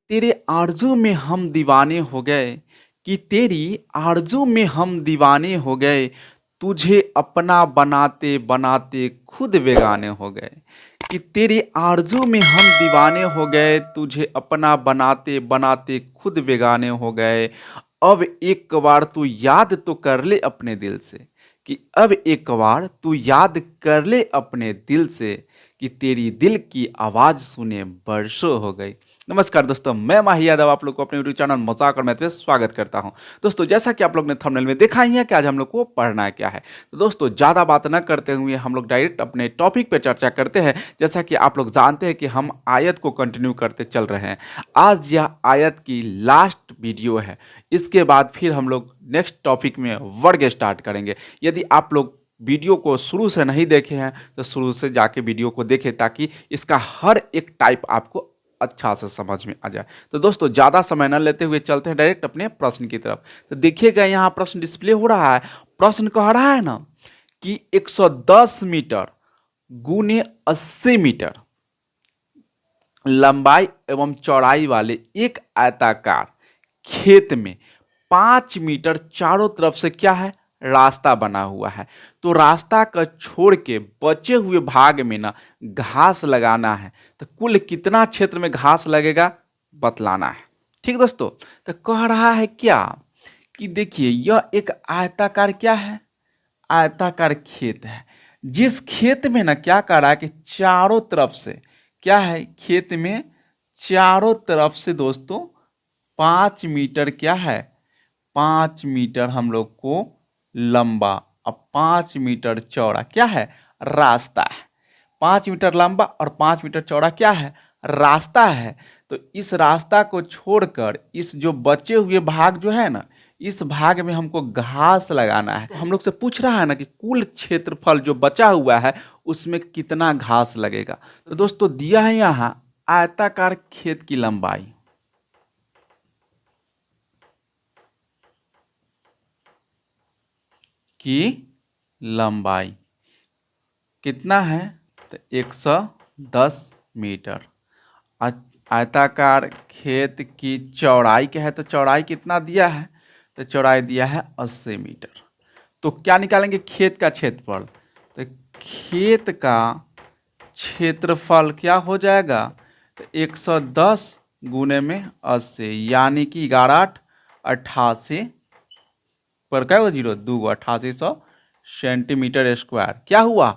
तेरे आरज़ू में हम दीवाने हो गए, कि तेरी आरज़ू में हम दीवाने हो गए, तुझे अपना बनाते-बनाते खुद बेगाने हो गए। कि तेरी आरज़ू में हम दीवाने हो गए, तुझे अपना बनाते-बनाते खुद बेगाने हो गए। अब एक बार तू याद तो कर ले अपने दिल से, कि अब एक बार तू याद कर ले अपने दिल से, कि तेरी दिल की आवाज़ सुने बरसों हो गई। नमस्कार दोस्तों, मैं माही यादव आप लोग को अपने यूट्यूब चैनल मजाक और मैथ में स्वागत करता हूं। दोस्तों, जैसा कि आप लोग ने थंबनेल में देखा ही है कि आज हम लोग को पढ़ना क्या है। तो दोस्तों, ज़्यादा बात न करते हुए हम लोग डायरेक्ट अपने टॉपिक पे चर्चा करते हैं। जैसा कि आप लोग जानते हैं कि हम आयत को कंटिन्यू करते चल रहे हैं। आज यह आयत की लास्ट वीडियो है। इसके बाद फिर हम लोग नेक्स्ट टॉपिक में वर्ग स्टार्ट करेंगे। यदि आप लोग वीडियो को शुरू से नहीं देखे हैं तो शुरू से जाके वीडियो को देखें, ताकि इसका हर एक टाइप आपको अच्छा से समझ में आ जाए। तो दोस्तों, ज़्यादा समय न लेते हुए चलते हैं डायरेक्ट अपने प्रश्न की तरफ। तो देखिएगा, यहाँ प्रश्न डिस्प्ले हो रहा है। प्रश्न कह रहा है ना कि 110 मीटर गुने 80 मीटर लंबाई एवं चौड़ाई वाले एक आयताकार खेत में 5 मीटर चारों तरफ से क्या है, रास्ता बना हुआ है। तो रास्ता का छोड़ के बचे हुए भाग में ना घास लगाना है। तो कुल कितना क्षेत्र में घास लगेगा बतलाना है। ठीक दोस्तों, तो कह रहा है क्या कि देखिए, यह एक आयताकार क्या है, आयताकार खेत है। जिस खेत में ना क्या कर रहा है कि चारों तरफ से क्या है, खेत में चारों तरफ से दोस्तों 5 मीटर क्या है, 5 मीटर हम लोग को लंबा और 5 मीटर चौड़ा क्या है, रास्ता है। 5 मीटर लंबा और 5 मीटर चौड़ा क्या है, रास्ता है। तो इस रास्ता को छोड़कर इस जो बचे हुए भाग जो है ना, इस भाग में हमको घास लगाना है। तो हम लोग से पूछ रहा है ना कि कुल क्षेत्रफल जो बचा हुआ है उसमें कितना घास लगेगा। तो दोस्तों, दिया है यहाँ आयताकार खेत की लंबाई, की लंबाई कितना है, तो 110 मीटर। आयताकार खेत की चौड़ाई क्या है, तो चौड़ाई कितना दिया है, तो चौड़ाई दिया है 80 मीटर। तो क्या निकालेंगे, खेत का क्षेत्रफल। तो खेत का क्षेत्रफल क्या हो जाएगा, तो 110 गुने में 80, यानी कि 11 पर क्या हुआ, 0 2 8800 सेंटीमीटर स्क्वायर क्या हुआ,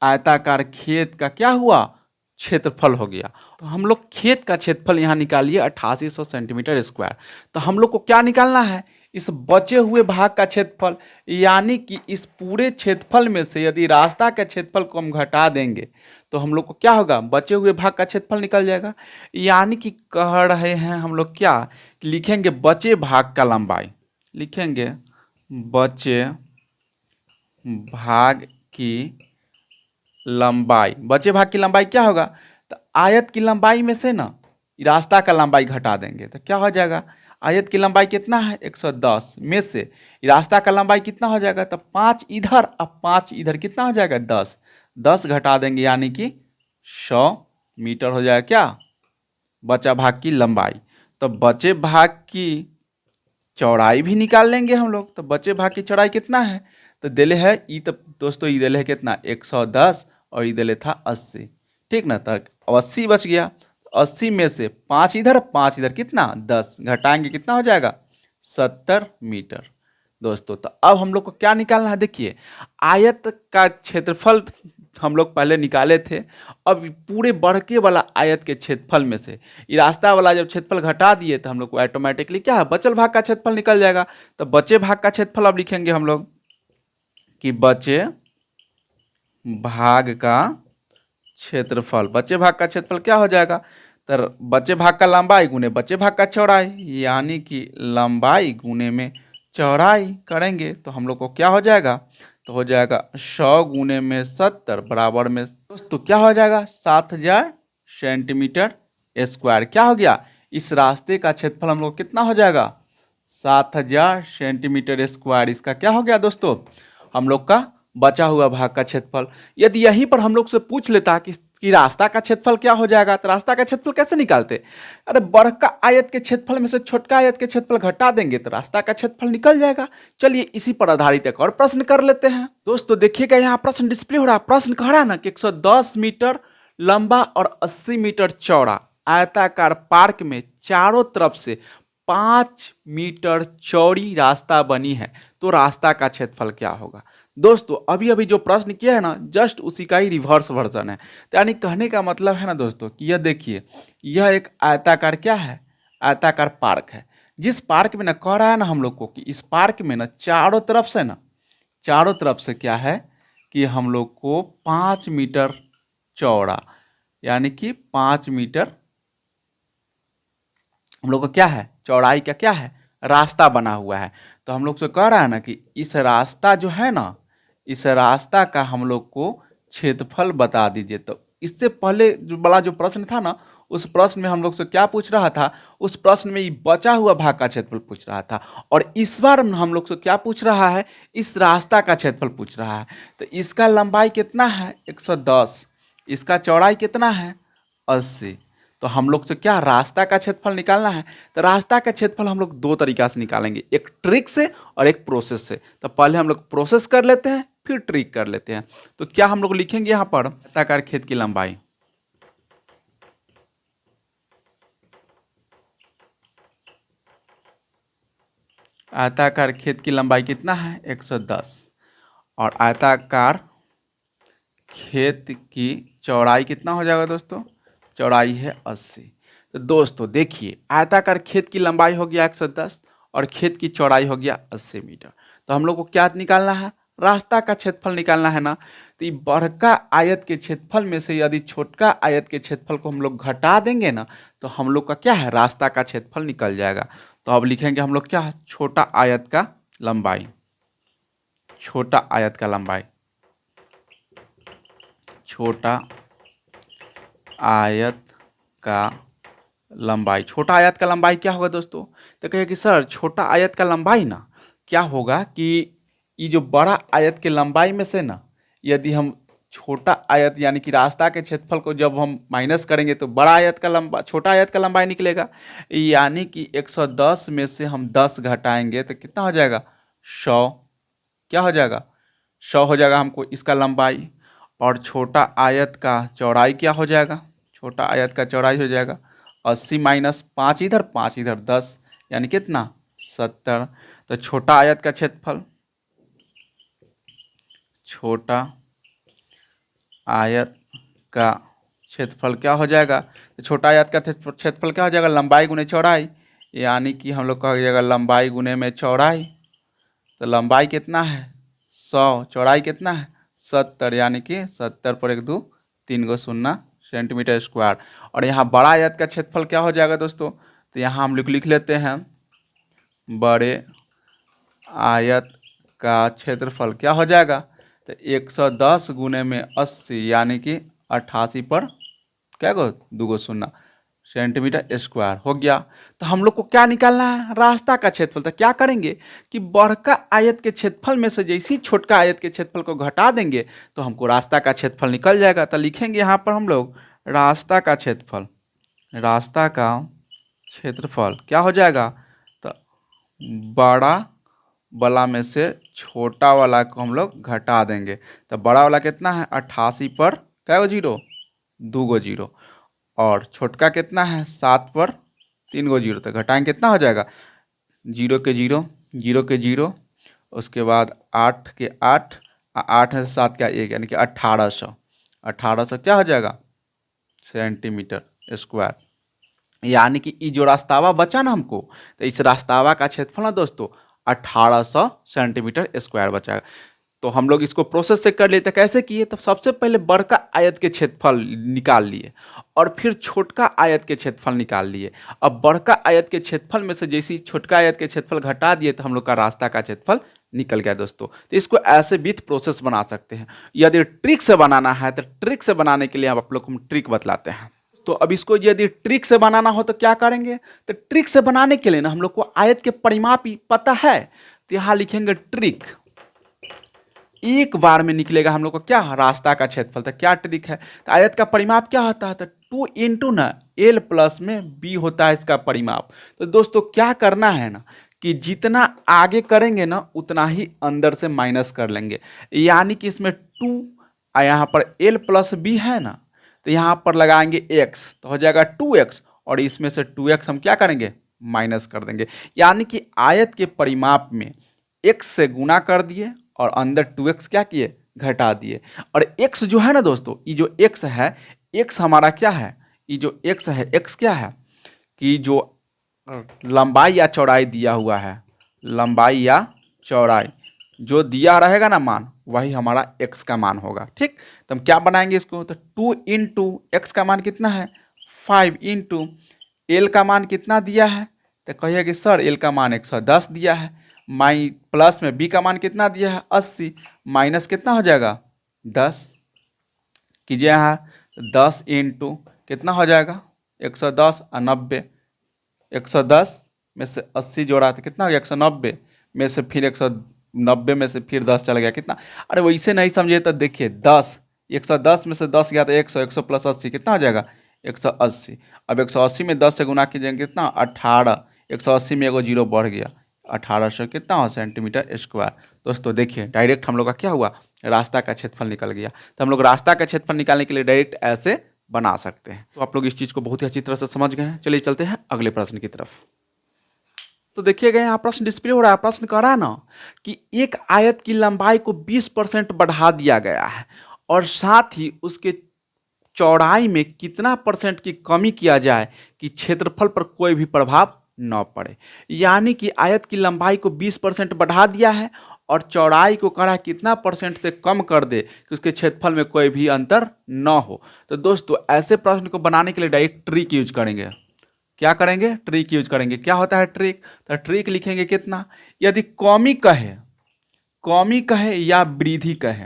आयताकार खेत का क्या हुआ, क्षेत्रफल हो गया। तो हम लोग खेत का क्षेत्रफल यहाँ निकालिए 8800 सेंटीमीटर स्क्वायर। तो हम लोग को क्या निकालना है, इस बचे हुए भाग का क्षेत्रफल, यानी कि इस पूरे क्षेत्रफल में से यदि रास्ता के क्षेत्रफल को हम घटा देंगे तो हम लोग को क्या होगा, बचे हुए भाग का क्षेत्रफल निकल जाएगा। यानी कि कह रहे हैं हम लोग क्या लिखेंगे, बचे भाग का लंबाई लिखेंगे, बचे भाग की लंबाई। बचे भाग की लंबाई क्या होगा, तो आयत की लंबाई में से ना रास्ता का लंबाई घटा देंगे तो क्या हो जाएगा, आयत की लंबाई कितना है 110 में से रास्ता का लंबाई कितना हो जाएगा, तो 5 इधर अब 5 इधर कितना हो जाएगा, 10 10 घटा देंगे, यानी कि 100 मीटर हो जाएगा क्या, बचा भाग की लंबाई। तो बचे भाग की चौड़ाई भी निकाल लेंगे हम लोग। तो बचे भाग की चौड़ाई कितना है, तो दिले है ई, तो दोस्तों ई दिले है कितना 110 और ई दिले था 80, ठीक ना। तक 80 बच गया, 80 में से 5 इधर 5 इधर कितना 10 घटाएंगे कितना हो जाएगा 70 मीटर दोस्तों। तो अब हम लोग को क्या निकालना है, देखिए आयत का क्षेत्रफल हम लोग पहले निकाले थे। अब पूरे बढ़के वाला आयत के क्षेत्रफल में से ये रास्ता वाला जब क्षेत्रफल घटा दिए तो हम लोग को ऑटोमेटिकली क्या है, बचल भाग का क्षेत्रफल निकल जाएगा। तो बचे भाग का क्षेत्रफल अब लिखेंगे हम लोग कि बचे भाग का क्षेत्रफल, बचे भाग का क्षेत्रफल क्या हो जाएगा, तो बचे भाग का लंबाई गुने बचे भाग का चौड़ाई, यानी कि लंबाई गुने में चौड़ाई करेंगे तो हम लोग को क्या हो जाएगा, तो हो जाएगा 100 गुने में 70 बराबर में दोस्तों क्या हो जाएगा 7000 सेंटीमीटर स्क्वायर। क्या हो गया, इस रास्ते का क्षेत्रफल हम लोग कितना हो जाएगा 7000 सेंटीमीटर स्क्वायर। इसका क्या हो गया दोस्तों, हम लोग का बचा हुआ भाग का क्षेत्रफल। यदि यहीं पर हम लोग से पूछ लेता कि कि रास्ता का क्षेत्रफल क्या हो जाएगा। तो रास्ता का क्षेत्रफल कैसे निकालते, अरे बड़का आयत के क्षेत्रफल में से छोटका आयत के क्षेत्रफल घटा देंगे तो रास्ता का क्षेत्रफल निकल जाएगा। चलिए इसी पर आधारित एक और प्रश्न कर लेते हैं। दोस्तों देखिएगा यहाँ प्रश्न डिस्प्ले हो रहा है। प्रश्न कह रहा है ना कि 110 मीटर लंबा और 80 मीटर चौड़ा आयताकार पार्क में चारों तरफ से 5 मीटर चौड़ी रास्ता बनी है, तो रास्ता का क्षेत्रफल क्या होगा। दोस्तों अभी अभी जो प्रश्न किया है ना, जस्ट उसी का ही रिवर्स वर्जन है। तो यानी कहने का मतलब है ना दोस्तों कि यह देखिए, यह एक आयताकार क्या है, आयताकार पार्क है। जिस पार्क में ना कह रहा है ना हम लोग को कि इस पार्क में ना चारों तरफ से क्या है कि हम लोग को 5 मीटर चौड़ा, यानी कि 5 मीटर हम लोग का क्या है, चौड़ाई का क्या है, रास्ता बना हुआ है। तो हम लोग से कह रहा है ना कि इस रास्ता जो है ना, इस रास्ता का हम लोग को क्षेत्रफल बता दीजिए। तो इससे पहले जो बड़ा जो प्रश्न था ना, उस प्रश्न में हम लोग से क्या पूछ रहा था, उस प्रश्न में ये बचा हुआ भाग का क्षेत्रफल पूछ रहा था। और इस बार हम लोग से क्या पूछ रहा है, इस रास्ता का क्षेत्रफल पूछ रहा है। तो इसका लंबाई कितना है 110, इसका चौड़ाई कितना है 80। तो हम लोग से क्या रास्ता का क्षेत्रफल निकालना है। तो रास्ता का क्षेत्रफल हम लोग दो तरीका से निकालेंगे, एक ट्रिक से और एक प्रोसेस से। तो पहले हम लोग प्रोसेस कर लेते हैं, फिर ट्रिक कर लेते हैं। तो क्या हम लोग लिखेंगे यहाँ पर, आयताकार खेत की लंबाई, आयताकार खेत की लंबाई कितना है 110, और आयताकार खेत की चौड़ाई कितना हो जाएगा दोस्तों, चौड़ाई है 80। तो दोस्तों देखिए, आयताकार खेत की लंबाई हो गया 110 और खेत की चौड़ाई हो गया 80 मीटर। तो हम लोग को क्या निकालना है, रास्ता का क्षेत्रफल निकालना है ना। तो ये बड़का आयत के क्षेत्रफल में से यदि छोटका आयत के क्षेत्रफल को हम लोग घटा देंगे ना, तो हम लोग का क्या है, रास्ता का क्षेत्रफल निकल जाएगा। तो अब लिखेंगे हम लोग क्या है, छोटा आयत का लंबाई, छोटा आयत का लंबाई, छोटा आयत का लंबाई। छोटा आयत का लंबाई क्या होगा दोस्तों, तो कहिए कि सर छोटा आयत का लंबाई ना क्या होगा कि ये जो बड़ा आयत के लंबाई में से ना, यदि हम छोटा आयत यानी कि रास्ता के क्षेत्रफल को जब हम माइनस करेंगे तो बड़ा आयत का लंबा, छोटा आयत का लंबाई निकलेगा। यानी कि 110 में से हम 10 घटाएंगे तो कितना हो जाएगा 100, क्या हो जाएगा 100 हो जाएगा हमको इसका लंबाई। और छोटा आयत का चौड़ाई क्या हो जाएगा, छोटा आयत का चौड़ाई हो जाएगा 80 माइनस 5 इधर 5 इधर 10, यानी कितना 70। तो छोटा आयत का क्षेत्रफल, छोटा आयत का क्षेत्रफल क्या हो जाएगा, तो छोटा आयत का क्षेत्रफल क्या हो जाएगा, लंबाई गुने चौड़ाई, यानी कि हम लोग कहा जाएगा लंबाई गुने में चौड़ाई। तो लंबाई कितना है 100, चौड़ाई कितना है 70, यानी कि 70 पर 1 2 3 गो 0 सेंटीमीटर स्क्वायर। और यहाँ बड़ा आयत का क्षेत्रफल क्या हो जाएगा दोस्तों, तो यहाँ हम लिख लेते हैं बड़े आयत का क्षेत्रफल क्या हो जाएगा, तो 110 गुने में 80, यानी कि 88 पर क्या गो 2 गो 0 सेंटीमीटर स्क्वायर हो गया। तो हम लोग को क्या निकालना है, रास्ता का क्षेत्रफल। तो क्या करेंगे कि बड़का आयत के क्षेत्रफल में से जैसे ही छोटका आयत के क्षेत्रफल को घटा देंगे तो हमको रास्ता का क्षेत्रफल निकल जाएगा। तो लिखेंगे यहाँ पर हम लोग रास्ता का क्षेत्रफल, रास्ता का क्षेत्रफल क्या हो जाएगा, तो बड़ा वाला में से छोटा वाला को हम लोग घटा देंगे। तो बड़ा वाला कितना है 88 पर क्या गो 0 2 गो 0, और छोटका कितना है 7 पर 3 गो 0। तो घटाएंगे कितना हो जाएगा 0 के 0 0 के 0, उसके बाद 8 के 8, 8 में से 7 का 1, यानी कि 1800, 1800 क्या हो जाएगा सेंटीमीटर स्क्वायर। यानी कि ये जो रास्तावा बचा ना हमको, तो इस रास्तावा का क्षेत्रफल ना दोस्तों 1800 सेंटीमीटर स्क्वायर बचाएगा। तो हम लोग इसको प्रोसेस से कर लेते, कैसे किए, तो सबसे पहले बड़का आयत के क्षेत्रफल निकाल लिए और फिर छोटका आयत के क्षेत्रफल निकाल लिए। अब बड़का आयत के क्षेत्रफल में से जैसे ही छोटका आयत के क्षेत्रफल घटा दिए तो हम लोग का रास्ता का क्षेत्रफल निकल गया दोस्तों। तो इसको ऐसे विथ प्रोसेस बना सकते हैं। यदि ट्रिक से बनाना है तो ट्रिक से बनाने के लिए आप लोग को ट्रिक बतलाते हैं। तो अब इसको यदि ट्रिक से बनाना हो तो क्या करेंगे, तो ट्रिक से बनाने के लिए ना हम लोग को आयत के परिमाप पता है। तो यहाँ लिखेंगे ट्रिक, एक बार में निकलेगा हम लोग का क्या रास्ता का क्षेत्रफल। तो क्या ट्रिक है, तो आयत का परिमाप क्या होता है, तो 2 इंटू ना एल प्लस में बी होता है इसका परिमाप। तो दोस्तों क्या करना है ना कि जितना आगे करेंगे ना उतना ही अंदर से माइनस कर लेंगे, यानी कि इसमें 2 यहाँ पर एल प्लस बी है ना, तो यहाँ पर लगाएंगे x तो हो जाएगा 2x, और इसमें से 2x हम क्या करेंगे माइनस कर देंगे, यानी कि आयत के परिमाप में x से गुना कर दिए और अंदर 2x क्या किए घटा दिए। और x जो है ना दोस्तों, ये जो x है, x हमारा क्या है, ये जो x है, x क्या है कि जो लंबाई या चौड़ाई दिया हुआ है, लंबाई या चौड़ाई जो दिया रहेगा ना मान, वही हमारा x का मान होगा। ठीक, तो हम क्या बनाएंगे इसको, तो 2 इंटू एक्स का मान कितना है 5 इंटू एल का मान कितना दिया है, तो कहिए कि सर एल का मान 110 दिया है, माई प्लस में बी का मान कितना दिया है 80, माइनस कितना हो जाएगा 10 कीजिए यहाँ, 10 इंटू कितना हो जाएगा 110 और 90, 110 में से 80 जोड़ा तो कितना हो गया 190 में से फिर 190 में से फिर 10 चला गया कितना। अरे वैसे नहीं समझे तो देखिए 10, 110 में से 10 गया तो 100, 100 प्लस 80 कितना हो जाएगा 180। अब 180 में 10 से गुना कीजिएगा कितना 18, 180 में एगो जीरो बढ़ गया, 1800 कितना हो सेंटीमीटर स्क्वायर। दोस्तों देखिए डायरेक्ट हम लोग का क्या हुआ रास्ता का क्षेत्रफल निकल गया। तो हम लोग रास्ता का क्षेत्रफल निकालने के लिए डायरेक्ट ऐसे बना सकते हैं। तो आप लोग इस चीज़ को बहुत ही अच्छी तरह से समझ गए हैं। चलिए चलते हैं अगले प्रश्न की तरफ। तो देखिएगा यहाँ प्रश्न डिस्प्ले हो रहा है, प्रश्न कह रहा है ना कि एक आयत की लंबाई को 20% बढ़ा दिया गया है और साथ ही उसके चौड़ाई में कितना परसेंट की कमी किया जाए कि क्षेत्रफल पर कोई भी प्रभाव न पड़े। यानी कि आयत की लंबाई को 20% बढ़ा दिया है और चौड़ाई को कहा कितना परसेंट से कम कर दे कि उसके क्षेत्रफल में कोई भी अंतर न हो। तो दोस्तों ऐसे प्रश्न को बनाने के लिए डायरेक्ट ट्रिक यूज करेंगे। क्या करेंगे, ट्रिक यूज करेंगे। क्या होता है ट्रिक, तो ट्रिक लिखेंगे कितना, यदि कमी कहे या वृद्धि कहे,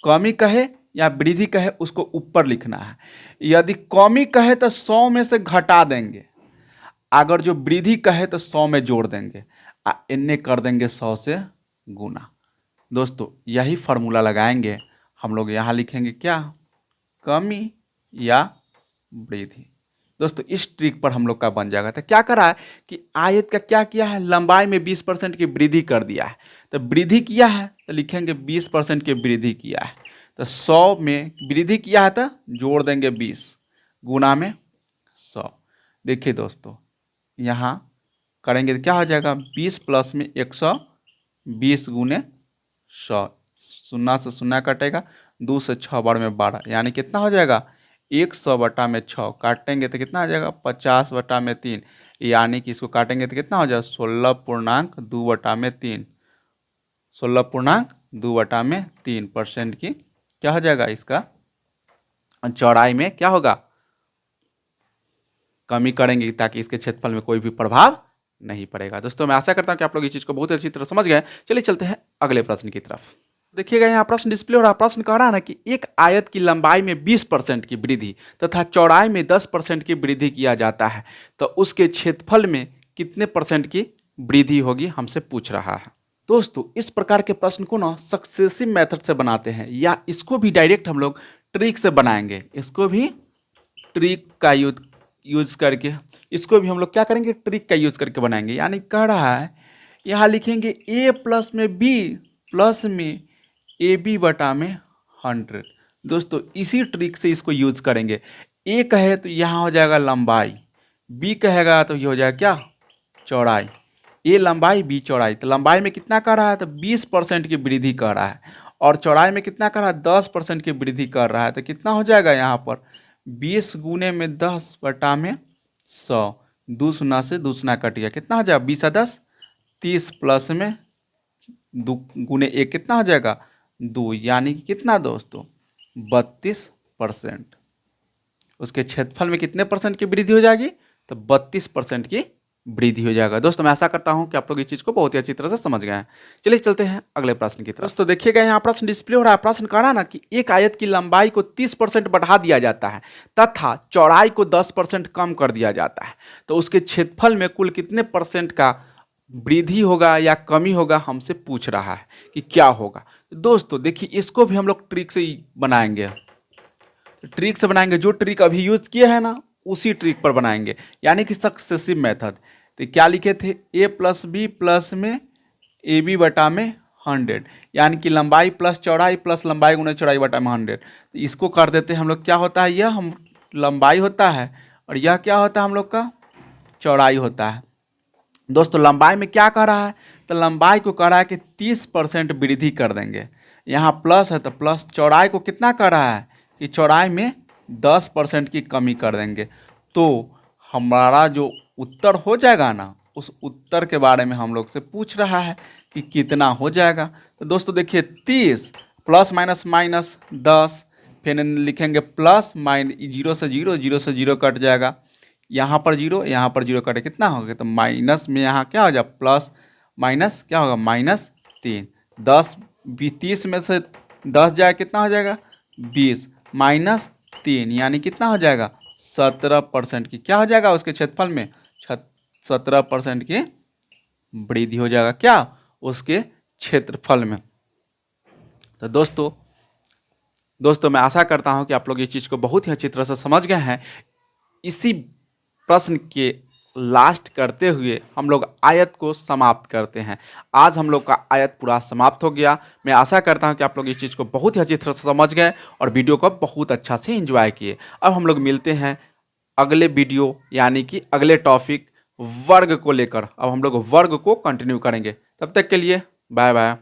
कमी कहे या वृद्धि कहे उसको ऊपर लिखना है। यदि कमी कहे तो 100 में से घटा देंगे, अगर जो वृद्धि कहे तो 100 में जोड़ देंगे, इन्हें कर देंगे 100 से गुना। दोस्तों यही फार्मूला लगाएंगे हम लोग, यहाँ लिखेंगे क्या कमी या वृद्धि। दोस्तों इस ट्रिक पर हम लोग का बन जाएगा। तो क्या करा है कि आयत का क्या किया है, लंबाई में 20% की वृद्धि कर दिया है। तो वृद्धि किया है तो लिखेंगे 20% की वृद्धि किया है, तो 100 में वृद्धि किया है तो जोड़ देंगे 20 गुना में 100। देखिए दोस्तों यहाँ करेंगे तो क्या हो जाएगा 20 प्लस में 120 गुने 100, शून्य से शून्य कटेगा, 2 से 6 बार में 12, यानी कितना हो जाएगा 100 बटा में 6, काटेंगे तो कितना हो जाएगा 50 बटा में 3, यानी कि इसको काटेंगे तो कितना हो जाएगा 16.2 बटा में 3, 16.2 बटा में 3% की क्या हो जाएगा इसका चौड़ाई में क्या होगा कमी करेंगे ताकि इसके क्षेत्रफल में कोई भी प्रभाव नहीं पड़ेगा। दोस्तों मैं आशा करता हूं कि आप लोग इस चीज को बहुत अच्छी तरह समझ गए। चलिए चलते हैं अगले प्रश्न की तरफ। देखिएगा यहाँ प्रश्न डिस्प्ले हो रहा है, प्रश्न कह रहा है ना कि एक आयत की लंबाई में 20% की वृद्धि तथा चौड़ाई में 10% की वृद्धि किया जाता है, तो उसके क्षेत्रफल में कितने परसेंट की वृद्धि होगी हमसे पूछ रहा है। दोस्तों इस प्रकार के प्रश्न को ना सक्सेसिव मेथड से बनाते हैं, या इसको भी डायरेक्ट हम लोग ट्रिक से बनाएंगे। इसको भी ट्रिक का यूज करके, इसको भी हम लोग क्या करेंगे ट्रिक का यूज करके बनाएंगे। यानी कह रहा है यहाँ लिखेंगे a प्लस में b प्लस में ए बी बटा में 100। दोस्तों इसी ट्रिक से इसको यूज करेंगे। a कहे तो यहाँ हो जाएगा लंबाई, b कहेगा तो ये हो जाएगा क्या चौड़ाई, a लंबाई b चौड़ाई। तो लंबाई में कितना कर रहा है तो 20% की वृद्धि कर रहा है, और चौड़ाई में कितना कर रहा है 10% की वृद्धि कर रहा है। तो कितना हो जाएगा यहाँ पर 20 गुने में 10 बटा में 100, 2 शून्य से 2 शून्य कट गया, कितना हो जाएगा 20 10 30 प्लस में 2 गुने 1 कितना हो जाएगा 2, यानी कि कितना दोस्तों 32%। उसके क्षेत्रफल में कितने परसेंट की वृद्धि हो जाएगी तो 32% की वृद्धि हो जाएगा। दोस्तों मैं आशा करता हूं कि आप लोग इस चीज को बहुत ही अच्छी तरह से समझ गए हैं। चलिए चलते हैं अगले प्रश्न की तरफ। दोस्तों देखिएगा यहाँ प्रश्न डिस्प्ले हो रहा है, प्रश्न कह रहा है ना कि एक आयत की लंबाई को 30% बढ़ा दिया जाता है तथा चौड़ाई को 10% कम कर दिया जाता है, तो उसके क्षेत्रफल में कुल कितने परसेंट का वृद्धि होगा या कमी होगा, हमसे पूछ रहा है कि क्या होगा। दोस्तों देखिए, इसको भी हम लोग ट्रिक से ही बनाएंगे, ट्रिक से बनाएंगे। जो ट्रिक अभी यूज किए हैं ना, उसी ट्रिक पर बनाएंगे, यानी कि सक्सेसिव मेथड। तो क्या लिखे थे, ए प्लस बी प्लस में ए बी बटा में 100, यानी कि लंबाई प्लस चौड़ाई प्लस लंबाई गुना चौड़ाई बटा में 100। तो इसको कर देते हैं हम लोग, क्या होता है, यह हम लंबाई होता है और यह क्या होता है हम लोग का चौड़ाई होता है। दोस्तों लंबाई में क्या कह रहा है, तो लंबाई को कह रहा है कि 30% वृद्धि कर देंगे। यहाँ प्लस है तो प्लस, चौड़ाई को कितना कर रहा है कि चौड़ाई में 10% की कमी कर देंगे। तो हमारा जो उत्तर हो जाएगा ना, उस उत्तर के बारे में हम लोग से पूछ रहा है कि कितना हो जाएगा। तो दोस्तों देखिए, 30 प्लस माइनस माइनस 10, फिर लिखेंगे प्लस माइनस, जीरो से जीरो कट जाएगा, यहाँ पर जीरो, यहाँ पर जीरो कटे, कितना होगा, तो माइनस में यहाँ क्या हो जाए, प्लस माइनस क्या होगा, -3। 10 30 में से 10 जाए, कितना हो जाएगा, 20 -3, यानी कितना हो जाएगा, 17% की क्या हो जाएगा, उसके क्षेत्रफल में 17% की वृद्धि हो जाएगा, क्या, उसके क्षेत्रफल में। तो दोस्तों मैं आशा करता हूं कि आप लोग इस चीज़ को बहुत ही अच्छी तरह से समझ गए हैं। इसी प्रश्न के लास्ट करते हुए हम लोग आयत को समाप्त करते हैं। आज हम लोग का आयत पूरा समाप्त हो गया। मैं आशा करता हूं कि आप लोग इस चीज़ को बहुत ही अच्छी तरह से समझ गए और वीडियो को बहुत अच्छा से एंजॉय किए। अब हम लोग मिलते हैं अगले वीडियो, यानी कि अगले टॉपिक वर्ग को लेकर। अब हम लोग वर्ग को कंटिन्यू करेंगे। तब तक के लिए बाय बाय।